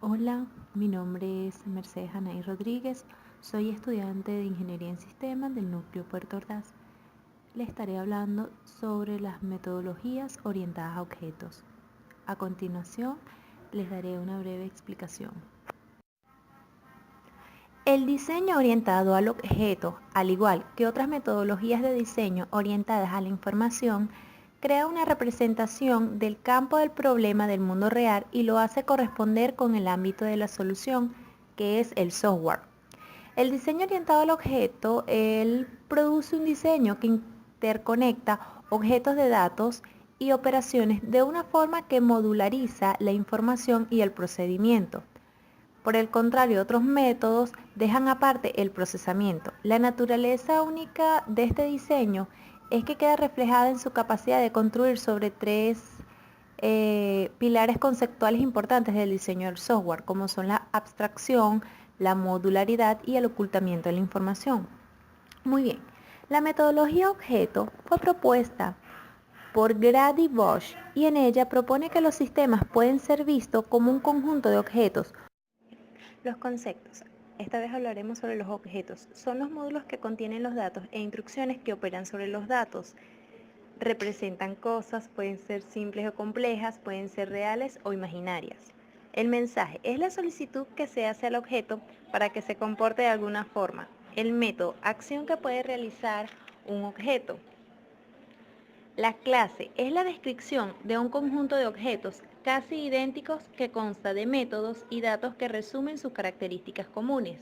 Hola, mi nombre es Mercedes Anaí Rodríguez, soy estudiante de Ingeniería en Sistemas del Núcleo Puerto Ordaz. Le estaré hablando sobre las metodologías orientadas a objetos. A continuación, les daré una breve explicación. El diseño orientado al objeto, al igual que otras metodologías de diseño orientadas a la información, crea una representación del campo del problema del mundo real y lo hace corresponder con el ámbito de la solución, que es el software. El diseño orientado al objeto, él produce un diseño que interconecta objetos de datos y operaciones de una forma que modulariza la información y el procedimiento. Por el contrario, otros métodos dejan aparte el procesamiento. La naturaleza única de este diseño es que queda reflejada en su capacidad de construir sobre tres pilares conceptuales importantes del diseño del software, como son la abstracción, la modularidad y el ocultamiento de la información. Muy bien, la metodología objeto fue propuesta por Grady Bosch y en ella propone que los sistemas pueden ser vistos como un conjunto de objetos. Los conceptos. Esta vez hablaremos sobre los objetos. Son los módulos que contienen los datos e instrucciones que operan sobre los datos. Representan cosas, pueden ser simples o complejas, pueden ser reales o imaginarias. El mensaje es la solicitud que se hace al objeto para que se comporte de alguna forma. El método, acción que puede realizar un objeto. La clase es la descripción de un conjunto de objetos casi idénticos que consta de métodos y datos que resumen sus características comunes.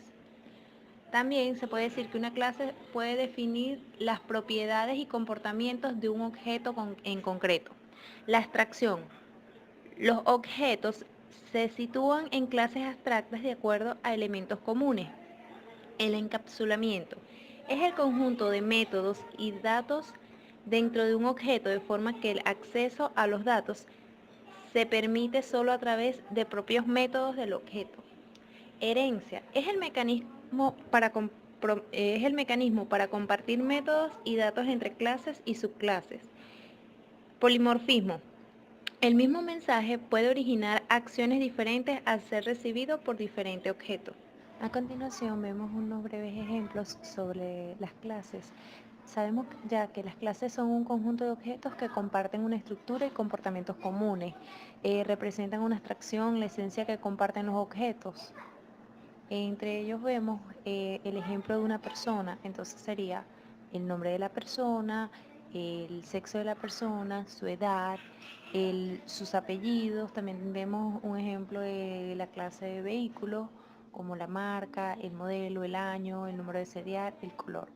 También se puede decir que una clase puede definir las propiedades y comportamientos de un objeto en concreto. La abstracción. Los objetos se sitúan en clases abstractas de acuerdo a elementos comunes. El encapsulamiento es el conjunto de métodos y datos dentro de un objeto de forma que el acceso a los datos se permite solo a través de propios métodos del objeto. Herencia es el mecanismo para compartir métodos y datos entre clases y subclases. Polimorfismo. El mismo mensaje puede originar acciones diferentes al ser recibido por diferentes objetos. A continuación vemos unos breves ejemplos sobre las clases. Sabemos ya que las clases son un conjunto de objetos que comparten una estructura y comportamientos comunes. Representan una abstracción, la esencia que comparten los objetos. Entre ellos vemos el ejemplo de una persona, entonces sería el nombre de la persona, el sexo de la persona, su edad, sus apellidos. También vemos un ejemplo de la clase de vehículo, como la marca, el modelo, el año, el número de serial, el color.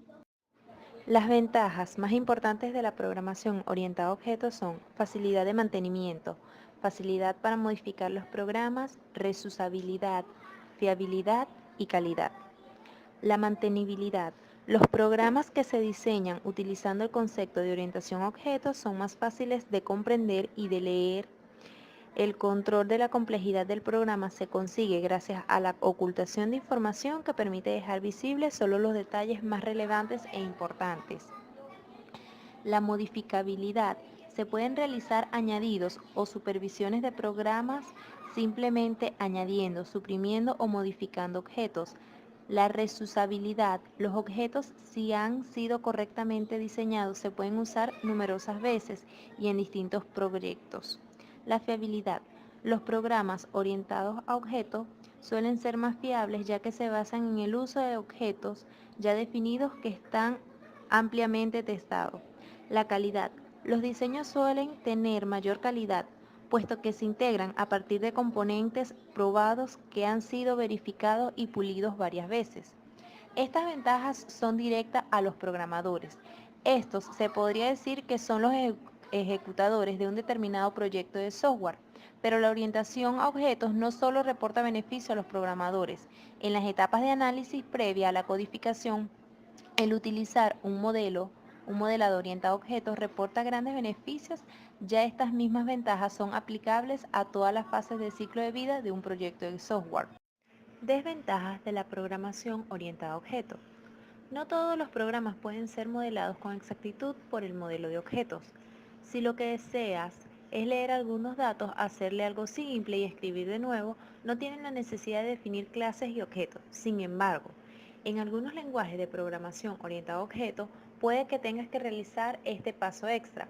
Las ventajas más importantes de la programación orientada a objetos son facilidad de mantenimiento, facilidad para modificar los programas, reusabilidad, fiabilidad y calidad. La mantenibilidad. Los programas que se diseñan utilizando el concepto de orientación a objetos son más fáciles de comprender y de leer. El control de la complejidad del programa se consigue gracias a la ocultación de información que permite dejar visibles solo los detalles más relevantes e importantes. La modificabilidad. Se pueden realizar añadidos o supervisiones de programas simplemente añadiendo, suprimiendo o modificando objetos. La reusabilidad. Los objetos, si han sido correctamente diseñados, se pueden usar numerosas veces y en distintos proyectos. La fiabilidad. Los programas orientados a objetos suelen ser más fiables ya que se basan en el uso de objetos ya definidos que están ampliamente testados. La calidad. Los diseños suelen tener mayor calidad, puesto que se integran a partir de componentes probados que han sido verificados y pulidos varias veces. Estas ventajas son directas a los programadores. Estos se podría decir que son los ejecutadores de un determinado proyecto de software, pero la orientación a objetos no solo reporta beneficio a los programadores. En las etapas de análisis previa a la codificación, el utilizar un modelado orientado a objetos reporta grandes beneficios, ya estas mismas ventajas son aplicables a todas las fases del ciclo de vida de un proyecto de software. Desventajas de la programación orientada a objetos. No todos los programas pueden ser modelados con exactitud por el modelo de objetos. Si lo que deseas es leer algunos datos, hacerle algo simple y escribir de nuevo, no tienen la necesidad de definir clases y objetos. Sin embargo, en algunos lenguajes de programación orientado a objetos, puede que tengas que realizar este paso extra.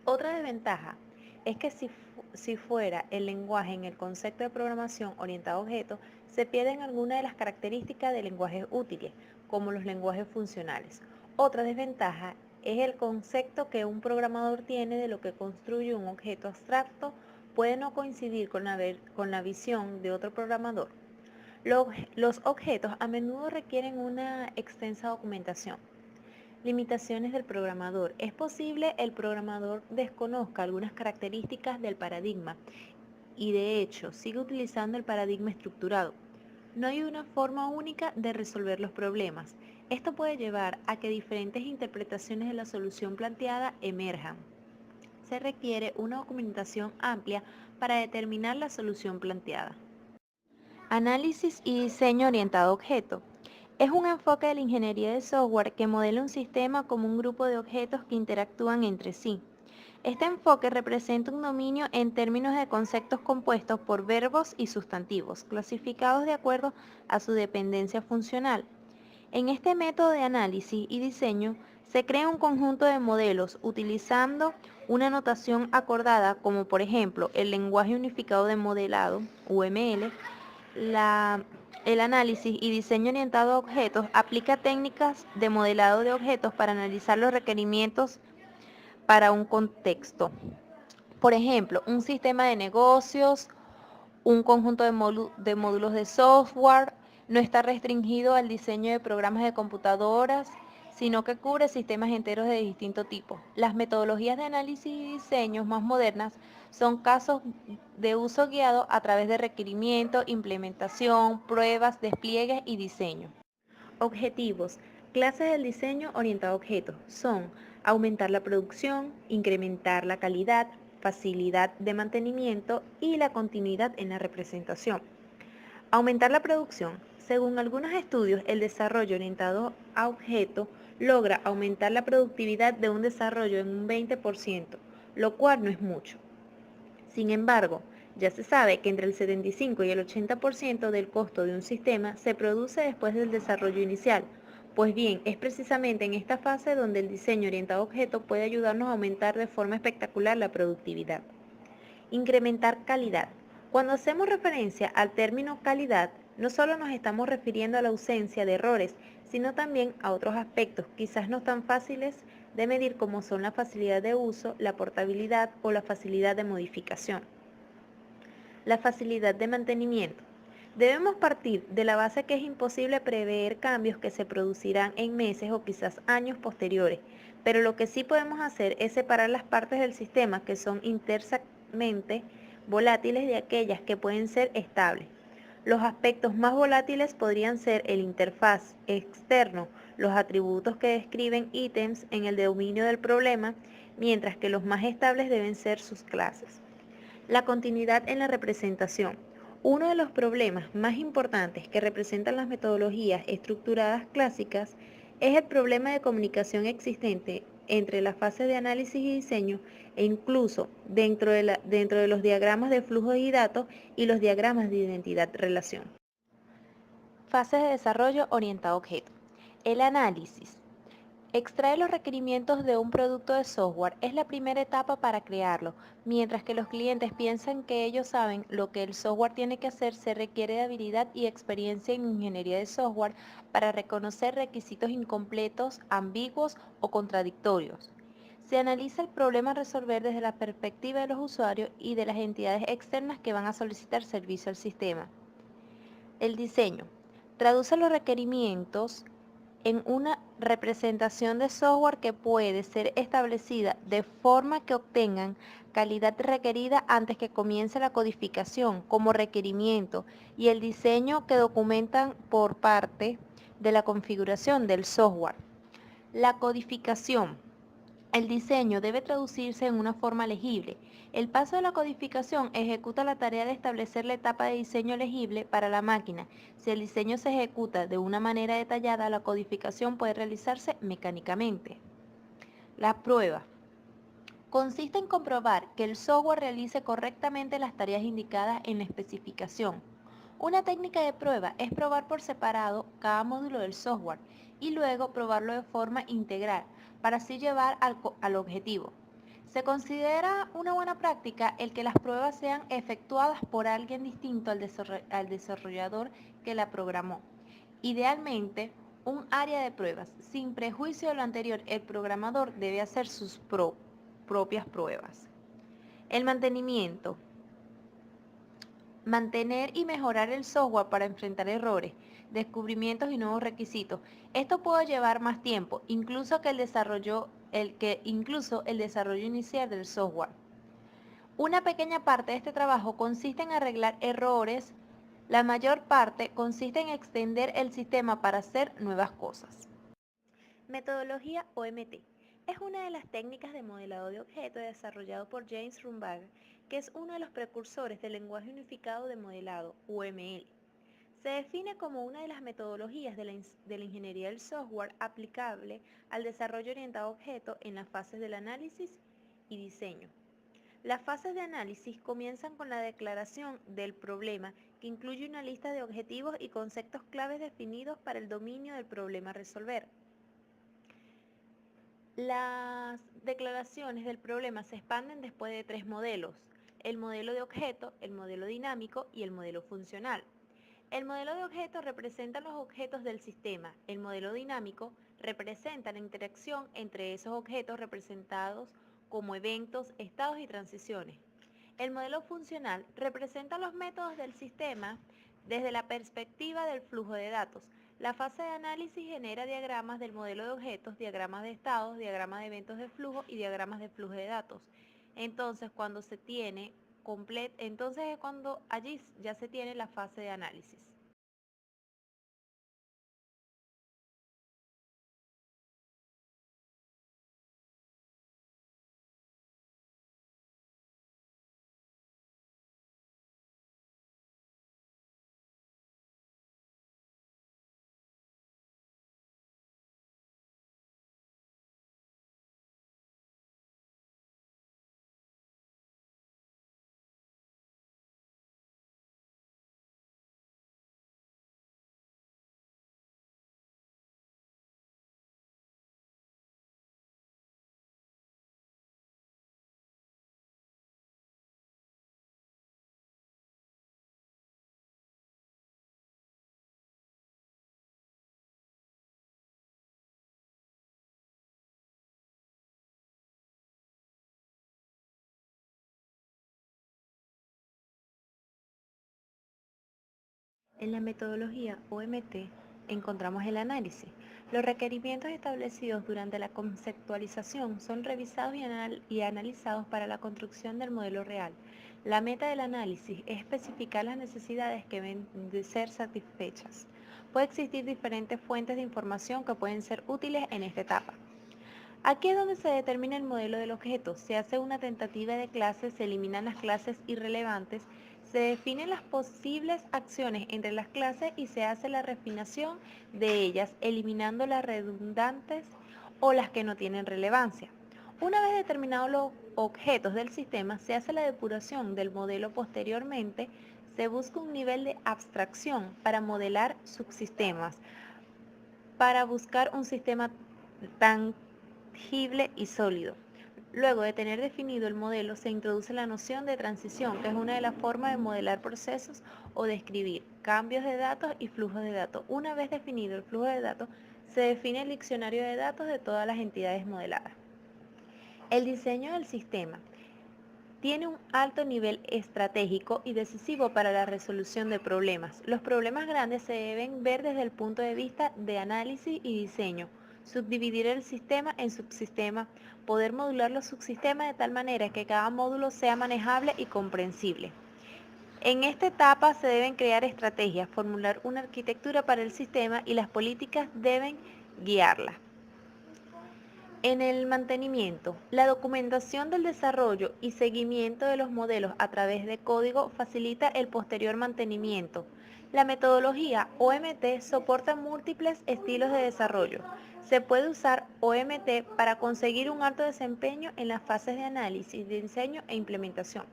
Otra desventaja es que si fuera el lenguaje en el concepto de programación orientado a objetos, se pierden algunas de las características de lenguajes útiles, como los lenguajes funcionales. Otra desventaja es el concepto que un programador tiene de lo que construye un objeto abstracto puede no coincidir con la visión de otro programador. Los objetos a menudo requieren una extensa documentación. Limitaciones del programador. Es posible el programador desconozca algunas características del paradigma y de hecho sigue utilizando el paradigma estructurado. No hay una forma única de resolver los problemas. Esto puede llevar a que diferentes interpretaciones de la solución planteada emerjan. Se requiere una documentación amplia para determinar la solución planteada. Análisis y diseño orientado a objeto. Es un enfoque de la ingeniería de software que modela un sistema como un grupo de objetos que interactúan entre sí. Este enfoque representa un dominio en términos de conceptos compuestos por verbos y sustantivos, clasificados de acuerdo a su dependencia funcional. En este método de análisis y diseño se crea un conjunto de modelos utilizando una notación acordada como por ejemplo el lenguaje unificado de modelado, UML. El análisis y diseño orientado a objetos aplica técnicas de modelado de objetos para analizar los requerimientos para un contexto. Por ejemplo, un sistema de negocios, un conjunto de módulos de software, no está restringido al diseño de programas de computadoras, sino que cubre sistemas enteros de distinto tipo. Las metodologías de análisis y diseños más modernas son casos de uso guiado a través de requerimientos, implementación, pruebas, despliegues y diseño. Objetivos. Clases del diseño orientado a objetos son aumentar la producción, incrementar la calidad, facilidad de mantenimiento y la continuidad en la representación. Aumentar la producción. Según algunos estudios, el desarrollo orientado a objetos logra aumentar la productividad de un desarrollo en un 20%, lo cual no es mucho. Sin embargo, ya se sabe que entre el 75 y el 80% del costo de un sistema se produce después del desarrollo inicial. Pues bien, es precisamente en esta fase donde el diseño orientado a objetos puede ayudarnos a aumentar de forma espectacular la productividad. Incrementar calidad. Cuando hacemos referencia al término calidad, no solo nos estamos refiriendo a la ausencia de errores, sino también a otros aspectos, quizás no tan fáciles de medir como son la facilidad de uso, la portabilidad o la facilidad de modificación. La facilidad de mantenimiento. Debemos partir de la base que es imposible prever cambios que se producirán en meses o quizás años posteriores, pero lo que sí podemos hacer es separar las partes del sistema que son intensamente volátiles de aquellas que pueden ser estables. Los aspectos más volátiles podrían ser el interfaz externo, los atributos que describen ítems en el dominio del problema, mientras que los más estables deben ser sus clases. La continuidad en la representación. Uno de los problemas más importantes que representan las metodologías estructuradas clásicas es el problema de comunicación existente entre las fases de análisis y diseño e incluso dentro de los diagramas de flujos y datos y los diagramas de identidad-relación. Fases de desarrollo orientado a objetos. El análisis. Extraer los requerimientos de un producto de software es la primera etapa para crearlo. Mientras que los clientes piensan que ellos saben lo que el software tiene que hacer, se requiere de habilidad y experiencia en ingeniería de software para reconocer requisitos incompletos, ambiguos o contradictorios. Se analiza el problema a resolver desde la perspectiva de los usuarios y de las entidades externas que van a solicitar servicio al sistema. El diseño. Traduce los requerimientos en una representación de software que puede ser establecida de forma que obtengan calidad requerida antes que comience la codificación como requerimiento y el diseño que documentan por parte de la configuración del software. La codificación. El diseño debe traducirse en una forma legible. El paso de la codificación ejecuta la tarea de establecer la etapa de diseño legible para la máquina. Si el diseño se ejecuta de una manera detallada, la codificación puede realizarse mecánicamente. La prueba. Consiste en comprobar que el software realice correctamente las tareas indicadas en la especificación. Una técnica de prueba es probar por separado cada módulo del software y luego probarlo de forma integral para así llevar al objetivo. Se considera una buena práctica el que las pruebas sean efectuadas por alguien distinto al desarrollador que la programó. Idealmente, un área de pruebas. Sin prejuicio de lo anterior, el programador debe hacer sus propias pruebas. El mantenimiento. Mantener y mejorar el software para enfrentar errores, descubrimientos y nuevos requisitos. Esto puede llevar más tiempo, incluso el desarrollo inicial del software. Una pequeña parte de este trabajo consiste en arreglar errores. La mayor parte consiste en extender el sistema para hacer nuevas cosas. Metodología OMT. Es una de las técnicas de modelado de objetos desarrollado por James Rumbacher, que es uno de los precursores del lenguaje unificado de modelado, UML. Se define como una de las metodologías de la ingeniería del software aplicable al desarrollo orientado a objetos en las fases del análisis y diseño. Las fases de análisis comienzan con la declaración del problema, que incluye una lista de objetivos y conceptos claves definidos para el dominio del problema a resolver. Las declaraciones del problema se expanden después de 3 modelos: el modelo de objeto, el modelo dinámico y el modelo funcional. El modelo de objeto representa los objetos del sistema. El modelo dinámico representa la interacción entre esos objetos representados como eventos, estados y transiciones. El modelo funcional representa los métodos del sistema desde la perspectiva del flujo de datos. La fase de análisis genera diagramas del modelo de objetos, diagramas de estados, diagramas de eventos de flujo y diagramas de flujo de datos. Entonces, es cuando allí ya se tiene la fase de análisis. En la metodología OMT encontramos el análisis. Los requerimientos establecidos durante la conceptualización son revisados y analizados para la construcción del modelo real. La meta del análisis es especificar las necesidades que deben de ser satisfechas. Puede existir diferentes fuentes de información que pueden ser útiles en esta etapa. Aquí es donde se determina el modelo del objeto. Se hace una tentativa de clases, se eliminan las clases irrelevantes, se definen las posibles acciones entre las clases y se hace la refinación de ellas, eliminando las redundantes o las que no tienen relevancia. Una vez determinados los objetos del sistema, se hace la depuración del modelo. Posteriormente, se busca un nivel de abstracción para modelar subsistemas, para buscar un sistema tangible y sólido. Luego de tener definido el modelo, se introduce la noción de transición, que es una de las formas de modelar procesos o describir cambios de datos y flujos de datos. Una vez definido el flujo de datos, se define el diccionario de datos de todas las entidades modeladas. El diseño del sistema tiene un alto nivel estratégico y decisivo para la resolución de problemas. Los problemas grandes se deben ver desde el punto de vista de análisis y diseño. Subdividir el sistema en subsistemas, poder modular los subsistemas de tal manera que cada módulo sea manejable y comprensible. En esta etapa se deben crear estrategias, formular una arquitectura para el sistema y las políticas deben guiarla. En el mantenimiento, la documentación del desarrollo y seguimiento de los modelos a través de código facilita el posterior mantenimiento. La metodología OMT soporta múltiples estilos de desarrollo. Se puede usar OMT para conseguir un alto desempeño en las fases de análisis, diseño e implementación.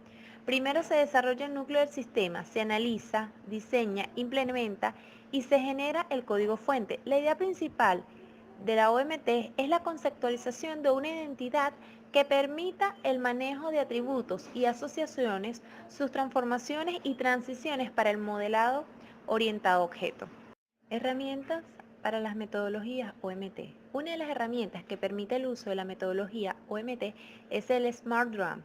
Primero se desarrolla el núcleo del sistema, se analiza, diseña, implementa y se genera el código fuente. La idea principal de la OMT es la conceptualización de una identidad que permita el manejo de atributos y asociaciones, sus transformaciones y transiciones para el modelado orientado a objeto. Herramientas para las metodologías OMT. Una de las herramientas que permite el uso de la metodología OMT es el SmartDraw.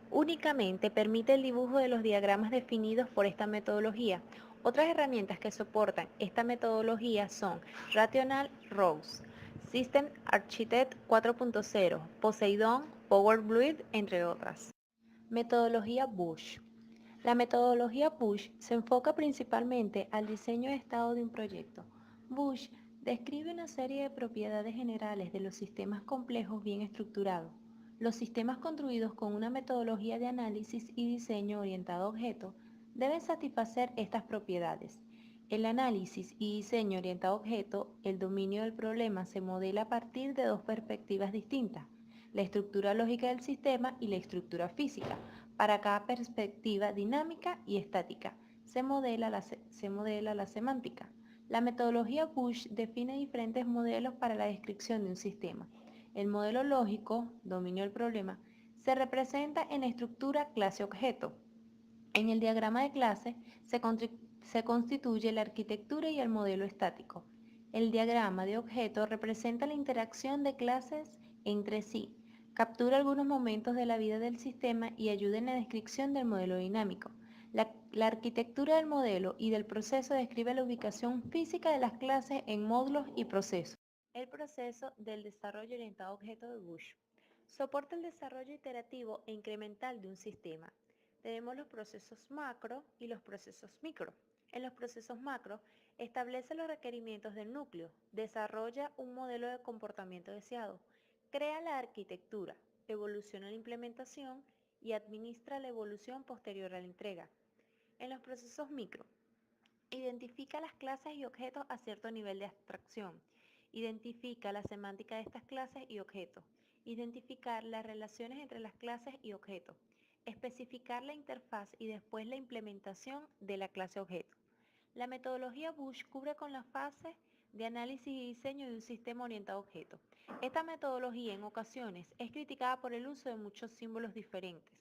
Únicamente permite el dibujo de los diagramas definidos por esta metodología. Otras herramientas que soportan esta metodología son Rational Rows, System Architect 4.0, Poseidon, PowerBluid, entre otras. Metodología Bush. La metodología Bush se enfoca principalmente al diseño de estado de un proyecto. Bush describe una serie de propiedades generales de los sistemas complejos bien estructurados. Los sistemas construidos con una metodología de análisis y diseño orientado a objetos deben satisfacer estas propiedades. El análisis y diseño orientado a objeto, el dominio del problema se modela a partir de dos perspectivas distintas: la estructura lógica del sistema y la estructura física. Para cada perspectiva dinámica y estática, se modela la semántica. La metodología Bush define diferentes modelos para la descripción de un sistema. El modelo lógico, dominio del problema, se representa en la estructura clase-objeto. En el diagrama de clase se constituye la arquitectura y el modelo estático. El diagrama de objeto representa la interacción de clases entre sí, captura algunos momentos de la vida del sistema y ayuda en la descripción del modelo dinámico. La arquitectura del modelo y del proceso describe la ubicación física de las clases en módulos y procesos. El proceso del desarrollo orientado a objeto de Bush soporta el desarrollo iterativo e incremental de un sistema. Tenemos los procesos macro y los procesos micro. En los procesos macro, establece los requerimientos del núcleo, desarrolla un modelo de comportamiento deseado, crea la arquitectura, evoluciona la implementación y administra la evolución posterior a la entrega. En los procesos micro, identifica las clases y objetos a cierto nivel de abstracción, identifica la semántica de estas clases y objetos, identificar las relaciones entre las clases y objetos, especificar la interfaz y después la implementación de la clase objeto. La metodología Bush cubre con la fase de análisis y diseño de un sistema orientado a objetos. Esta metodología en ocasiones es criticada por el uso de muchos símbolos diferentes.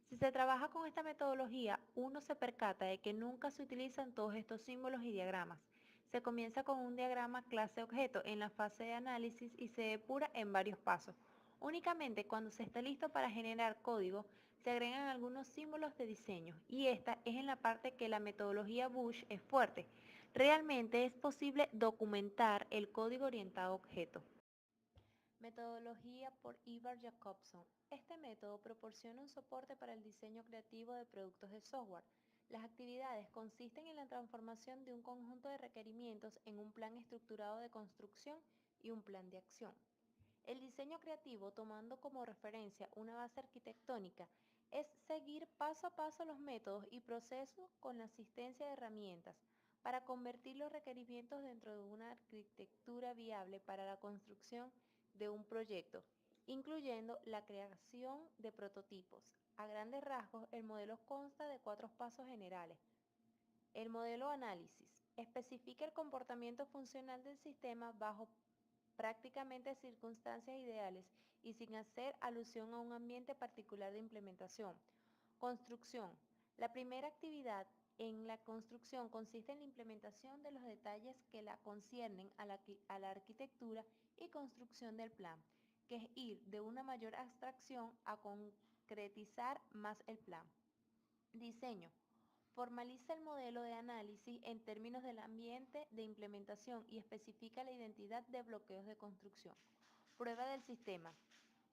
Si se trabaja con esta metodología, uno se percata de que nunca se utilizan todos estos símbolos y diagramas. Se comienza con un diagrama clase-objeto en la fase de análisis y se depura en varios pasos. Únicamente cuando se está listo para generar código, se agregan algunos símbolos de diseño, y esta es en la parte que la metodología Bush es fuerte. Realmente es posible documentar el código orientado a objeto. Metodología por Ivar Jacobson. Este método proporciona un soporte para el diseño creativo de productos de software. Las actividades consisten en la transformación de un conjunto de requerimientos en un plan estructurado de construcción y un plan de acción. El diseño creativo, tomando como referencia una base arquitectónica, es seguir paso a paso los métodos y procesos con la asistencia de herramientas para convertir los requerimientos dentro de una arquitectura viable para la construcción de un proyecto, incluyendo la creación de prototipos. A grandes rasgos, el modelo consta de 4 pasos generales. El modelo análisis especifica el comportamiento funcional del sistema bajo prácticamente circunstancias ideales y sin hacer alusión a un ambiente particular de implementación. Construcción. La primera actividad en la construcción consiste en la implementación de los detalles que la conciernen a la arquitectura y construcción del plan, que es ir de una mayor abstracción a concretizar más el plan. Diseño. Formaliza el modelo de análisis en términos del ambiente de implementación y especifica la identidad de bloqueos de construcción. Prueba del sistema.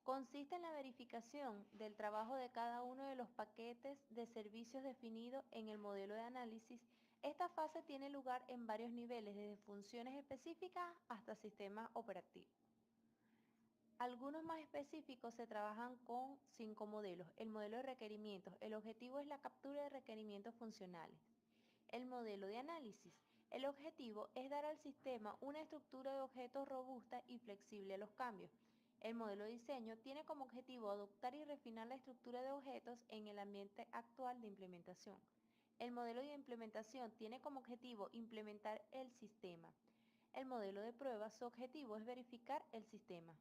Consiste en la verificación del trabajo de cada uno de los paquetes de servicios definidos en el modelo de análisis. Esta fase tiene lugar en varios niveles, desde funciones específicas hasta sistemas operativos. Algunos más específicos se trabajan con 5 modelos. El modelo de requerimientos. El objetivo es la captura de requerimientos funcionales. El modelo de análisis. El objetivo es dar al sistema una estructura de objetos robusta y flexible a los cambios. El modelo de diseño tiene como objetivo adoptar y refinar la estructura de objetos en el ambiente actual de implementación. El modelo de implementación tiene como objetivo implementar el sistema. El modelo de prueba, su objetivo es verificar el sistema.